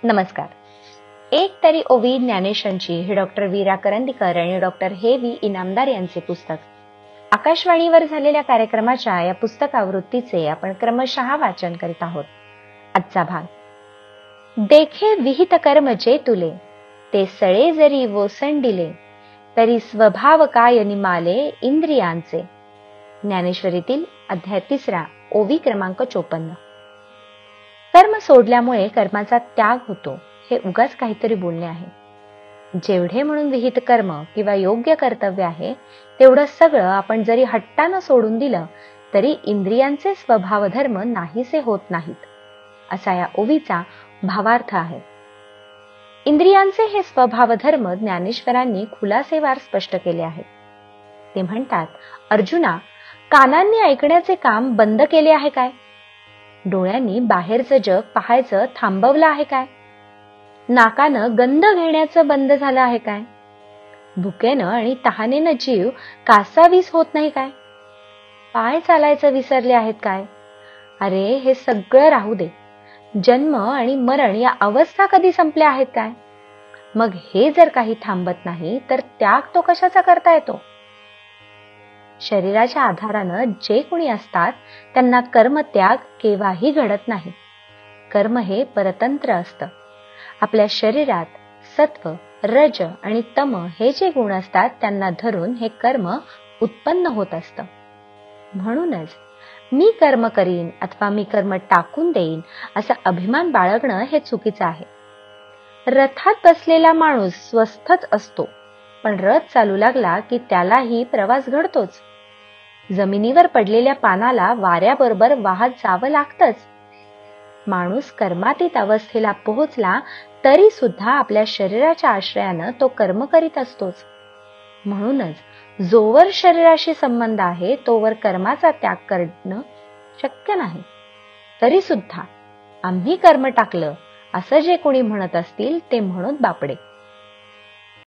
नमस्कार. एक तरी ओवी ज्ञानेशांची हे डॉक्टर वीरा करंदीकर आणि डॉक्टर हे व्ही इनामदार यांचे पुस्तक. आकाशवाणीवर झालेल्या कार्यक्रमाच्या या पुस्तकावृत्तीचे आपण क्रमशः वाचन करीत आहोत. आजचा भाग. देखे विहित कर्म जे तुले, ते सळे जरी ओसंडिले, तरी स्वभाव काय निमाले इंद्रियांचे. ज्ञानेश्वरीतील अध्याय 3 ओवी क्रमांक 54. कर्म सोडल्यामुळे कर्माचा त्याग होतो हे उगाच काहीतरी बोलणे आहे. जेवढे म्हणून विहित कर्म किंवा योग्य कर्तव्य आहे तेवढं सगळं आपण जरी हट्टानं सोडून दिलं तरी इंद्रियांचे स्वभाव धर्म नाहीसे होत नाहीत, असा या ओवीचा भावार्थ आहे. इंद्रियांचे हे स्वभाव धर्म ज्ञानेश्वरांनी खुलासेवार स्पष्ट केले आहेत. ते म्हणतात, अर्जुना, कानांनी ऐकण्याचे काम बंद केले आहे काय? डोळ्यांनी बाहेरचं जग पाहायचं थांबवलं आहे काय? नाकानं गंध घेण्याचं बंद झालं आहे काय? भुकेनं आणि तहानेनं जीव कासावीस होत नाही काय? पाय चालायचं विसरले आहेत काय? अरे, हे सगळं राहू दे. जन्म आणि मरण या अवस्था कधी संपल्या आहेत काय? मग हे जर काही थांबत नाही तर त्याग तो कशाचा करता येतो? शरीराच्या आधारानं जे कोणी असतात त्यांना कर्मत्याग केव्हाही घडत नाही. कर्म हे परतंत्र असतं. आपल्या शरीरात सत्व, रज आणि तम हे जे गुण असतात त्यांना धरून हे कर्म उत्पन्न होत असतं. म्हणूनच मी कर्म करीन अथवा मी कर्म टाकून देईन असा अभिमान बाळगणं हे चुकीचं आहे. रथात बसलेला माणूस स्वस्थच असतो, पण रथ चालू लागला की त्यालाही प्रवास घडतोच. जमिनीवर पडलेल्या पानाला वाऱ्याबरोबर वाहत जावं लागतंच. माणूस कर्मातीत अवस्थेला पोहोचला तरी सुद्धा आपल्या शरीराच्या आश्रयानं तो कर्म करीत असतोच. म्हणूनच जोवर शरीराशी संबंध आहे तोवर कर्माचा त्याग करणं शक्य नाही. तरी सुद्धा आम्ही कर्म टाकलं असं जे कोणी म्हणत असतील ते म्हणून बापडे.